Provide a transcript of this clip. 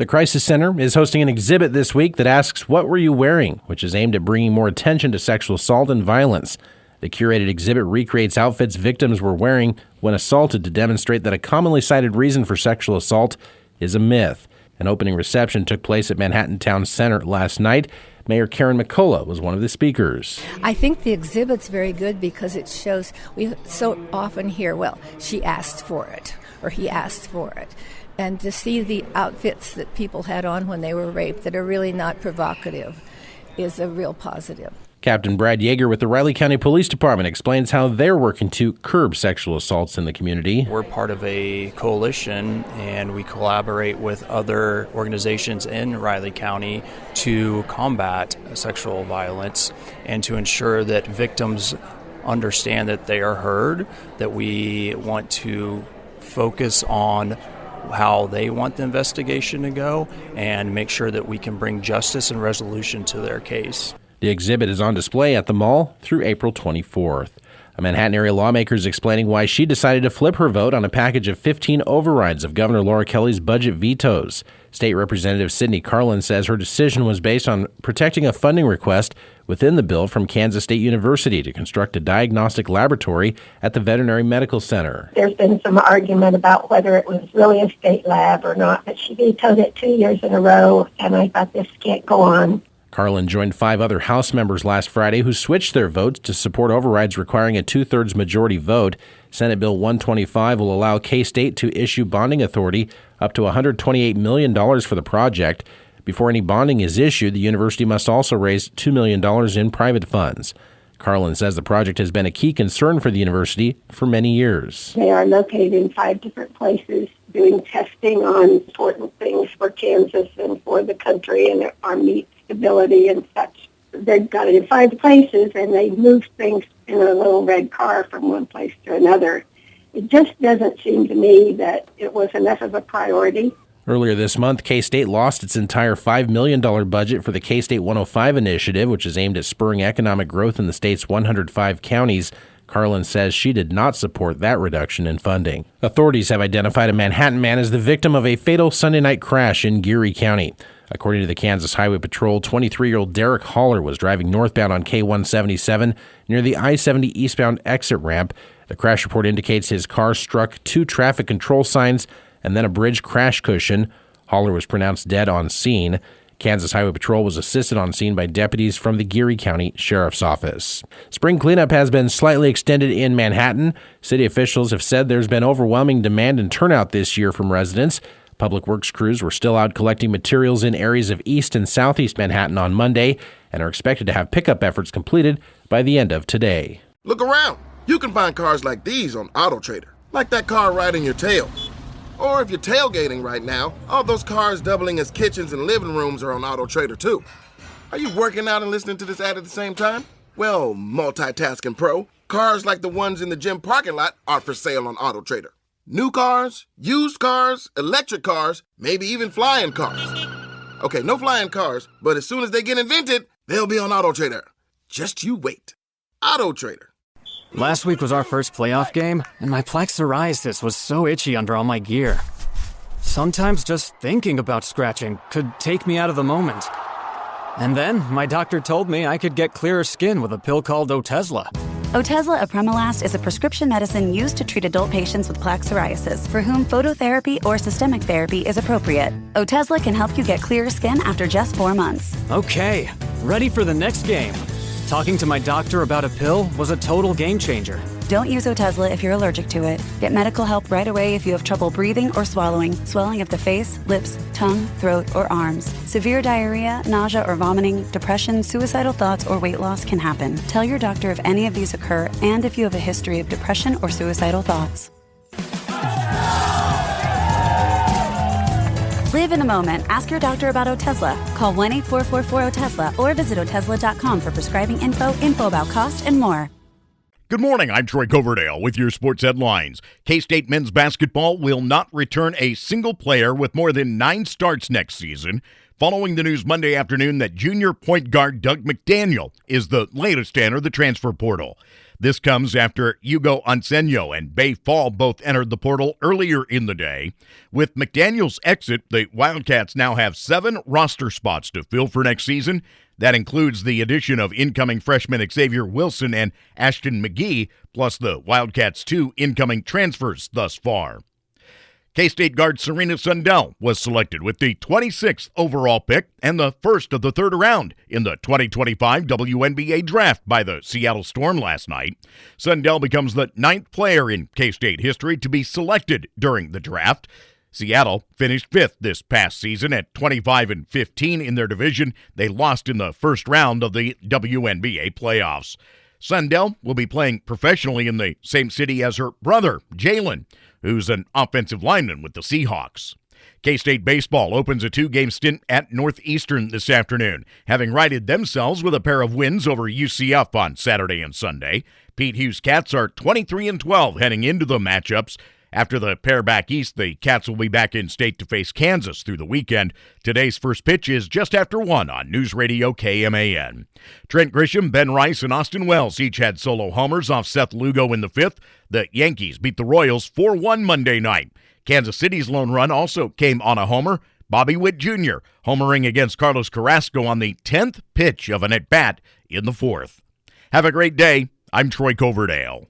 The Crisis Center is hosting an exhibit this week that asks, "What were you wearing?" which is aimed at bringing more attention to sexual assault and violence. The curated exhibit recreates outfits victims were wearing when assaulted to demonstrate that a commonly cited reason for sexual assault is a myth. An opening reception took place at Manhattan Town Center last night. Mayor Karen McCullough was one of the speakers. I think the exhibit's very good because it shows, we so often hear, well, she asked for it, or he asked for it. And to see the outfits that people had on when they were raped that are really not provocative is a real positive. Captain Brad Yeager with the Riley County Police Department explains how they're working to curb sexual assaults in the community. We're part of a coalition, and we collaborate with other organizations in Riley County to combat sexual violence and to ensure that victims understand that they are heard, that we want to focus on how they want the investigation to go and make sure that we can bring justice and resolution to their case. The exhibit is on display at the mall through April 24th. A Manhattan area lawmaker is explaining why she decided to flip her vote on a package of 15 overrides of Governor Laura Kelly's budget vetoes. State Representative Sidney Carlin says her decision was based on protecting a funding request within the bill from Kansas State University to construct a diagnostic laboratory at the Veterinary Medical Center. There's been some argument about whether it was really a state lab or not, but she vetoed it 2 years in a row, and I thought this can't go on. Carlin joined 5 other House members last Friday who switched their votes to support overrides requiring a 2/3 majority vote. Senate Bill 125 will allow K-State to issue bonding authority up to $128 million for the project. Before any bonding is issued, the university must also raise $2 million in private funds. Carlin says the project has been a key concern for the university for many years. They are located in 5 different places doing testing on important things for Kansas and for the country and our meat stability and such. They've got it in 5 places, and they move things in a little red car from one place to another. It just doesn't seem to me that it was enough of a priority. Earlier this month, K-State lost its entire $5 million budget for the K-State 105 initiative, which is aimed at spurring economic growth in the state's 105 counties. Carlin says she did not support that reduction in funding. Authorities have identified a Manhattan man as the victim of a fatal Sunday night crash in Geary County. According to the Kansas Highway Patrol, 23-year-old Derek Haller was driving northbound on K-177 near the I-70 eastbound exit ramp. The crash report indicates his car struck 2 traffic control signs and then a bridge crash cushion. Haller was pronounced dead on scene. Kansas Highway Patrol was assisted on scene by deputies from the Geary County Sheriff's Office. Spring cleanup has been slightly extended in Manhattan. City officials have said there's been overwhelming demand and turnout this year from residents. Public Works crews were still out collecting materials in areas of East and Southeast Manhattan on Monday and are expected to have pickup efforts completed by the end of today. Look around. You can find cars like these on AutoTrader, like that car right in your tail. Or if you're tailgating right now, all those cars doubling as kitchens and living rooms are on AutoTrader too. Are you working out and listening to this ad at the same time? Well, multitasking pro, cars like the ones in the gym parking lot are for sale on AutoTrader. New cars, used cars, electric cars, maybe even flying cars. Okay, no flying cars, but as soon as they get invented, they'll be on AutoTrader. Just you wait. AutoTrader. Last week was our first playoff game, and my plaque psoriasis was so itchy under all my gear. Sometimes just thinking about scratching could take me out of the moment. And then my doctor told me I could get clearer skin with a pill called Otezla. Otezla apremilast is a prescription medicine used to treat adult patients with plaque psoriasis for whom phototherapy or systemic therapy is appropriate. Otezla can help you get clearer skin after just 4 months. Okay, ready for the next game. Talking to my doctor about a pill was a total game changer. Don't use Otezla if you're allergic to it. Get medical help right away if you have trouble breathing or swallowing, swelling of the face, lips, tongue, throat, or arms. Severe diarrhea, nausea or vomiting, depression, suicidal thoughts, or weight loss can happen. Tell your doctor if any of these occur and if you have a history of depression or suicidal thoughts. Live in the moment. Ask your doctor about Otezla. Call 1-844-4-OTEZLA or visit Otezla.com for prescribing info about cost, and more. Good morning, I'm Troy Coverdale with your sports headlines. K-State men's basketball will not return a single player with more than 9 starts next season, following the news Monday afternoon that junior point guard Doug McDaniel is the latest to enter the transfer portal. This comes after Hugo Onseño and Bay Fall both entered the portal earlier in the day. With McDaniel's exit, the Wildcats now have 7 roster spots to fill for next season. That includes the addition of incoming freshmen Xavier Wilson and Ashton McGee, plus the Wildcats' 2 incoming transfers thus far. K-State guard Serena Sundell was selected with the 26th overall pick and the first of the third round in the 2025 WNBA draft by the Seattle Storm last night. Sundell becomes the 9th player in K-State history to be selected during the draft. Seattle finished 5th this past season at 25-15 in their division. They lost in the first round of the WNBA playoffs. Sundell will be playing professionally in the same city as her brother, Jalen, who's an offensive lineman with the Seahawks. K-State baseball opens a 2-game stint at Northeastern this afternoon, having righted themselves with a pair of wins over UCF on Saturday and Sunday. Pete Hughes Cats are 23-12 heading into the matchups. After the pair back east, the Cats will be back in state to face Kansas through the weekend. Today's first pitch is just after 1 on News Radio KMAN. Trent Grisham, Ben Rice, and Austin Wells each had solo homers off Seth Lugo in the 5th. The Yankees beat the Royals 4-1 Monday night. Kansas City's lone run also came on a homer. Bobby Witt Jr. homering against Carlos Carrasco on the 10th pitch of an at-bat in the 4th. Have a great day. I'm Troy Coverdale.